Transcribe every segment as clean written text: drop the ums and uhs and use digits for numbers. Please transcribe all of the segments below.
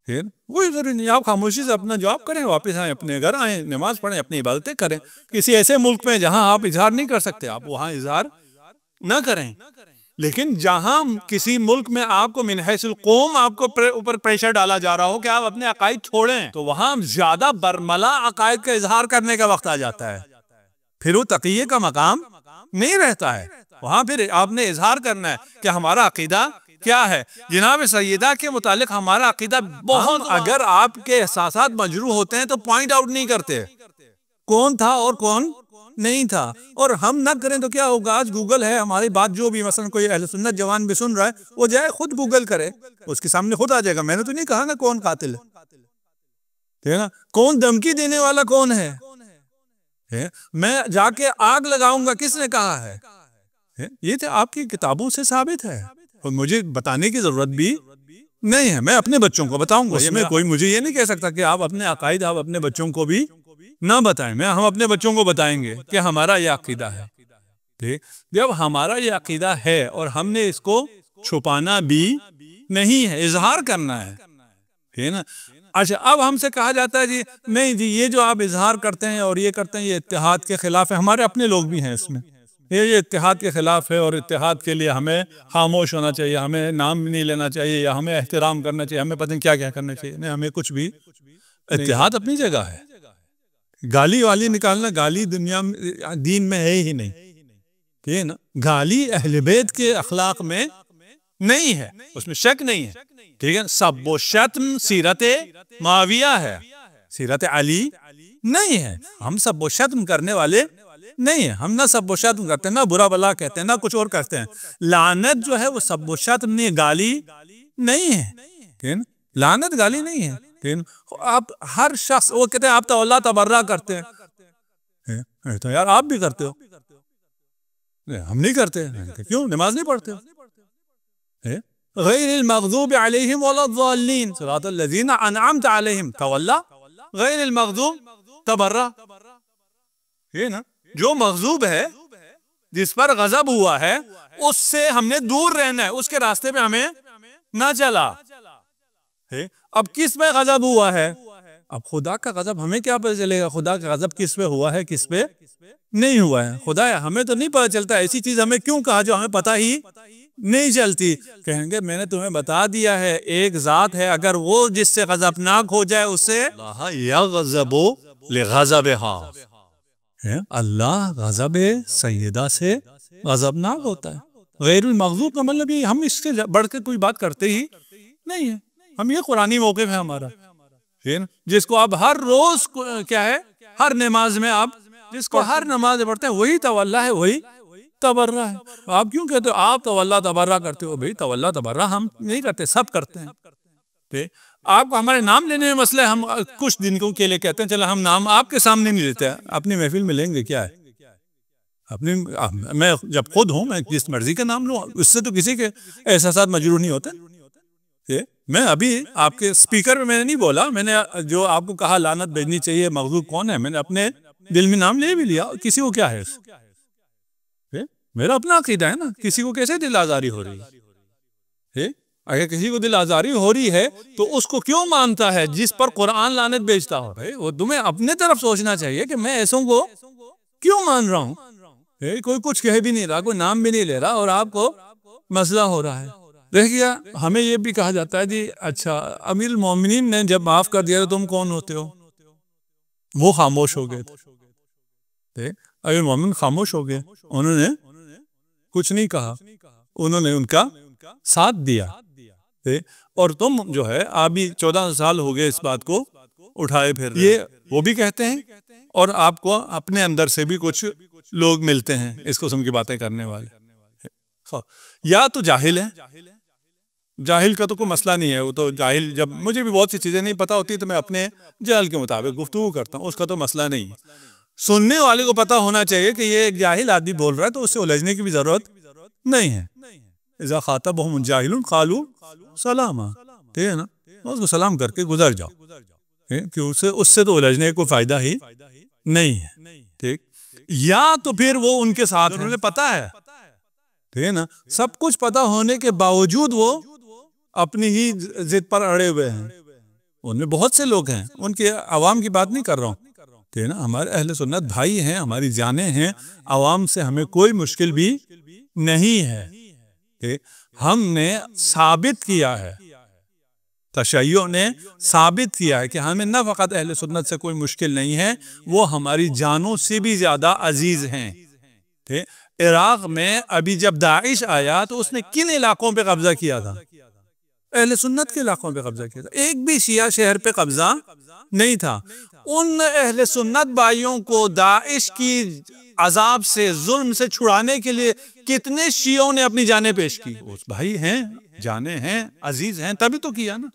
کوئی ضروری نہیں، آپ خاموشی سے اپنا جاب کریں، واپس آئیں، اپنے گھر آئیں، نماز پڑھیں، اپنی عبادتیں کریں۔ کسی ایسے ملک میں جہاں آپ اظہار نہیں کر سکتے، آپ وہاں اظہار نہ کریں۔ لیکن جہاں کسی ملک میں آپ کو من حیث القوم آپ کو اوپر پریشر ڈالا جا رہا ہو کہ آپ اپنے عقائد چھوڑیں، تو وہاں زیادہ برملا عقائد کا اظہار کرنے کا وقت آ جاتا ہے، پھر وہ تقیے کا مقام نہیں رہتا ہے۔ وہاں پھر آپ نے اظہار کرنا ہے کہ ہمارا عقیدہ کیا ہے۔ جناب سیدہ کے متعلق ہمارا عقیدہ بہت، اگر آپ کے احساسات مجروح ہوتے ہیں تو پوائنٹ آؤٹ نہیں کرتے کون تھا اور کون نہیں تھا، اور ہم نہ کریں تو کیا ہوگا؟ آج گوگل ہے ہماری بات، جو بھی مثلا کوئی اہل سنت جوان بھی سن رہا ہے، وہ جائے خود گوگل کرے، اس کے سامنے خود آ جائے گا۔ میں نے تو نہیں کہا نا کون قاتل ہے نا، کون دھمکی دینے والا کون ہے، میں جا کے آگ لگاؤں گا، کس نے کہا ہے؟ یہ تو آپ کی کتابوں سے ثابت ہے، اور مجھے بتانے کی ضرورت بھی نہیں ہے، میں اپنے بچوں کو بتاؤں گا۔ اس میں کوئی مجھے یہ نہیں کہہ سکتا کہ آپ اپنے عقائد آپ اپنے بچوں کو بھی نہ بتائیں۔ ہم اپنے بچوں کو بتائیں گے کہ ہمارا یہ عقیدہ ہے۔ جب ہمارا یہ عقیدہ ہے اور ہم نے اس کو چھپانا بھی نہیں ہے، اظہار کرنا ہے نا۔ اچھا، اب ہم سے کہا جاتا ہے جی نہیں جی، یہ جو آپ اظہار کرتے ہیں اور یہ کرتے ہیں، یہ اتحاد کے خلاف ہے۔ ہمارے اپنے لوگ بھی ہیں اس میں، یہ اتحاد کے خلاف ہے، اور اتحاد کے لیے ہمیں خاموش ہونا چاہیے، ہمیں نام نہیں لینا چاہیے، یا ہمیں احترام کرنا چاہیے، ہمیں پتہ نہیں کیا کیا کرنا چاہیے۔ نہیں، ہمیں کچھ بھی، اتحاد اپنی جگہ ہے، گالی والی نکالنا، گالی دنیا میں دین میں ہے ہی نہیں، ٹھیک ہے نا۔ گالی اہل بیت کے اخلاق میں نہیں ہے، اس میں شک نہیں ہے، ٹھیک ہے۔ سب و شتم سیرت معاویہ ہے، سیرت علی نہیں ہے۔ ہم سب و شتم کرنے والے نہیں ہیں، ہم نہ سب و شتم کرتے ہیں، نہ برا بلا کہتے ہیں، نہ کچھ اور کرتے ہیں۔ لعنت جو ہے وہ سب و شتم نہیں، گالی نہیں ہے، ٹھیک ہے نا۔ لعنت گالی نہیں ہے، ٹھیک ہے۔ آپ ہر شخص، وہ کہتے ہیں آپ تو اللہ تبرہ کرتے ہیں، تو یار آپ بھی کرتے ہو، ہم نہیں کرتے، کیوں؟ نماز نہیں پڑھتے ہو۔ غیر المغضوب علیہم ولا الضالین صراط الذین انعمت علیہم تولا غیر المغضوب تبرہ، یہ نا، جو مغضوب ہے، جس پر غضب ہوا ہے، اس سے ہم نے دور رہنا ہے، اس کے راستے پہ ہمیں نہ چلا۔ اب کس پہ غضب ہوا ہے؟ اب خدا کا غضب ہمیں کیا پتہ چلے گا؟ خدا کا غضب کس پہ ہوا ہے، کس پہ نہیں ہوا ہے؟ خدا ہمیں تو نہیں پتہ چلتا، ایسی چیز ہمیں کیوں کہا جو ہمیں پتہ ہی نہیں چلتی؟ کہیں گے میں نے تمہیں بتا دیا ہے، ایک ذات ہے، اگر وہ جس سے غضبناک ہو جائے، اسے اللہ یغضب لغضبہا، اللہ غضب سیدہ سے غضبناک ہوتا ہے۔ غیر المغضوب کا مطلب یہ، ہم اس سے بڑھ کے کوئی بات کرتے ہی نہیں ہے، ہم یہ قرآنی موقف ہے ہمارا، جس کو آپ ہر روز کیا ہے، ہر نماز میں آپ جس کو ہر نماز پڑھتے ہیں، وہی تولا ہے، وہی تبرہ ہے۔ آپ کیوں کہتے ہو آپ تولا تبرہ کرتے ہو؟ بھئی تولا تبرہ ہم نہیں کرتے، سب کرتے ہیں۔ آپ کو ہمارے نام لینے میں مسئلہ ہے، ہم کچھ دن کے لیے کہتے ہیں چلو ہم نام آپ کے سامنے نہیں لیتے، اپنی محفل میں لیں گے، کیا ہے اپنی، میں جب خود ہوں میں جس مرضی کا نام لوں، اس سے تو کسی کے احساسات مجروح نہیں ہوتے۔ میں ابھی آپ کے سپیکر میں نے نہیں بولا، میں نے جو آپ کو کہا لعنت بھیجنی چاہیے، مغضوب کون ہے، میں نے اپنے دل میں نام لے بھی لیا، کسی کو کیا ہے، میرا اپنا عقیدہ ہے نا، کسی کو کیسے دل آزاری ہو رہی ہے؟ اگر کسی کو دل آزاری ہو رہی ہے تو اس کو کیوں مانتا ہے جس پر قرآن لعنت بھیجتا ہو؟ وہ تمہیں اپنے طرف سوچنا چاہیے کہ میں ایسوں کو کیوں مان رہا ہوں؟ کوئی کچھ کہہ بھی نہیں رہا، کوئی نام بھی نہیں لے رہا، اور آپ کو مسئلہ ہو رہا ہے۔ دیکھیے ہمیں یہ بھی کہا جاتا ہے جی اچھا امیر المومنین نے جب معاف کر دیا تو تم کون ہوتے ہو؟ وہ خاموش ہو گئے تھے، امیر المومنین خاموش ہو گئے، انہوں نے کچھ نہیں کہا، انہوں نے ان کا ساتھ دیا، اور تم جو ہے آپ بھی 14 سال ہو گئے اس بات کو اٹھائے پھر یہ وہ بھی کہتے ہیں، اور آپ کو اپنے اندر سے بھی کچھ لوگ ملتے ہیں اس قسم کی باتیں کرنے والے، یا تو جاہل ہیں، جاہل کا تو کوئی مسئلہ نہیں ہے، وہ تو جاہل، جب مجھے بھی بہت سی چیزیں نہیں پتہ ہوتی تو میں اپنے جہل کے مطابق گفتگو کرتا ہوں، اس کا تو مسئلہ نہیں ہے۔ سننے والے کو پتہ ہونا چاہیے کہ یہ ایک جاہل آدمی بول رہا ہے، تو اس سے الجھنے کی بھی ضرورت نہیں ہے۔ اذا خاطبهم الجاہل قالوا سلاما، ٹھیک ہے نا، اس کو سلام کر کے گزر جاؤ، کہ اس سے تو الجھنے کا کوئی فائدہ ہی نہیں ہے، ٹھیک۔ یا تو پھر وہ ان کے ساتھ انہیں پتہ ہے، ٹھیک ہے نا، سب کچھ پتہ ہونے کے باوجود وہ اپنی ہی ضد پر اڑے ہوئے ہیں، ان میں بہت سے لوگ ہیں، ان کے عوام کی بات نہیں کر رہا ہوں، ٹھیک ہے نا، ہمارے اہل سنت بھائی ہیں، ہماری جانیں ہیں، عوام سے ہمیں کوئی مشکل بھی نہیں ہے، ہم نے ثابت کیا ہے، تشیع نے ثابت کیا ہے کہ ہمیں نہ فقط اہل سنت سے کوئی مشکل نہیں ہے، وہ ہماری جانوں سے بھی زیادہ عزیز ہیں. عراق میں ابھی جب داعش آیا تو اس نے کن علاقوں پہ قبضہ کیا تھا؟ اہل سنت کے علاقوں پہ قبضہ کیا تھا، ایک بھی شیعہ شہر پہ قبضہ نہیں تھا. ان اہل سنت بھائیوں کو داعش کی عذاب سے، ظلم سے چھڑانے کے لیے کتنے شیعوں نے اپنی جانیں پیش کی؟ اس بھائی ہیں، جانے ہیں، عزیز ہیں، تبھی تو کیا نا.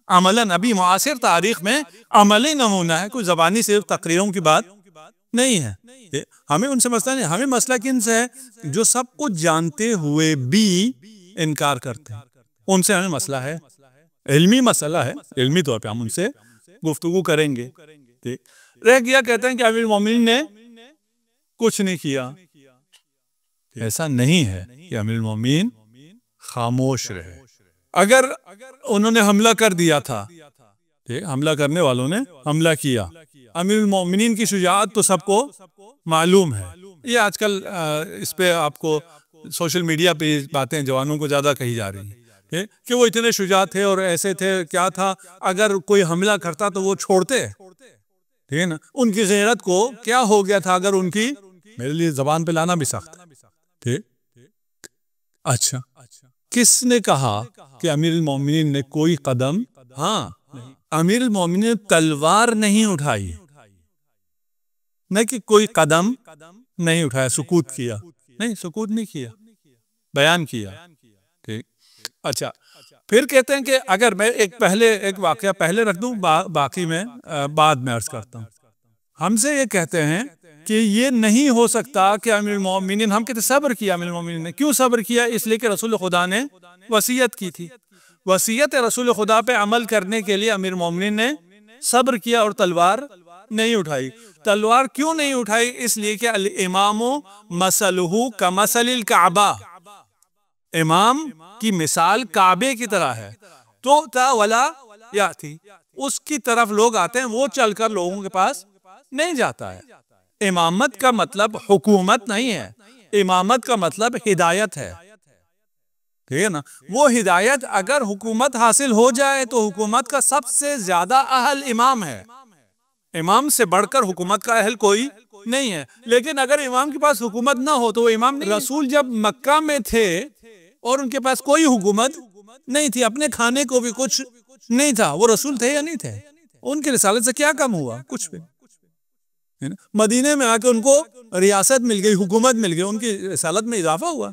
عملاً ابھی معاصر تاریخ میں عملی نمونہ ہے، کوئی زبانی صرف تقریروں کی بات نہیں ہے. ہمیں ان سے مسئلہ نہیں، ہمیں مسئلہ کن سے ہے؟ جو سب کچھ جانتے ہوئے بھی انکار کرتے ہیں، ان سے ہمیں مسئلہ ہے، علمی مسئلہ ہے، علمی طور پہ ہم ان سے گفتگو کریں گے. رہ گیا کہتے ہیں کہ امیر المومنین نے کچھ نہیں کیا. ایسا نہیں ہے کہ امیر المومنین خاموش رہے. اگر انہوں نے حملہ کر دیا تھا، حملہ کرنے والوں نے حملہ کیا، امیر المومنین کی شجاعت تو سب کو معلوم ہے. یہ آج کل اس پہ آپ کو سوشل میڈیا پہ باتیں جوانوں کو زیادہ کہی جا رہی ہیں کہ وہ اتنے شجاع تھے اور ایسے تھے، کیا تھا، اگر کوئی حملہ کرتا تو وہ چھوڑتے، ٹھیک ہے نا. ان کی غیرت کو کیا ہو گیا تھا اگر ان کی، میرے لیے زبان پہ لانا بھی سخت ہے، ٹھیک. اچھا، کس نے کہا کہ امیر المومنین نے کوئی قدم، ہاں، امیر المومنین نے تلوار نہیں اٹھائی، نہ کہ کوئی قدم نہیں اٹھایا، سکوت کیا، نہیں، سکوت نہیں کیا، بیان کیا، ٹھیک. اچھا، پھر کہتے ہیں کہ اگر میں ایک واقعہ پہلے رکھ دوں، باقی میں بعد میں عرض کرتا ہوں. ہم سے یہ کہتے ہیں کہ یہ نہیں ہو سکتا کہ امیر المومنین، ہم کہتے صبر کیا امیر المومنین نے. کیوں صبر کیا؟ اس لیے کہ رسول خدا نے وصیت کی تھی. وصیت رسول خدا پہ عمل کرنے کے لیے امیر المومنین نے صبر کیا اور تلوار نہیں اٹھائی. تلوار کیوں نہیں اٹھائی؟ اس لیے کہ الامام مثلہ کمثل الکعبہ، امام کی مثال کعبے کی طرح ہے. تو تا ولا یاتی، اس کی طرف لوگ آتے ہیں، وہ چل کر لوگوں کے پاس نہیں جاتا ہے. امامت کا مطلب حکومت نہیں ہے، امامت کا مطلب ہدایت ہے، ٹھیک ہے نا. وہ ہدایت اگر حکومت حاصل ہو جائے تو حکومت کا سب سے زیادہ اہل امام ہے. امام سے بڑھ کر حکومت کا اہل کوئی نہیں ہے. لیکن اگر امام کے پاس حکومت نہ ہو تو وہ امام نہیں. رسول جب مکہ میں تھے اور ان کے پاس کوئی حکومت نہیں تھی، اپنے کھانے کو بھی کچھ نہیں تھا، وہ رسول تھے یا نہیں تھے؟ ان کے رسالت سے کیا کم ہوا؟ کچھ بھی. مدینے میں آ کے ان کو ریاست مل گئی، حکومت مل گئی، ان کی رسالت میں اضافہ ہوا.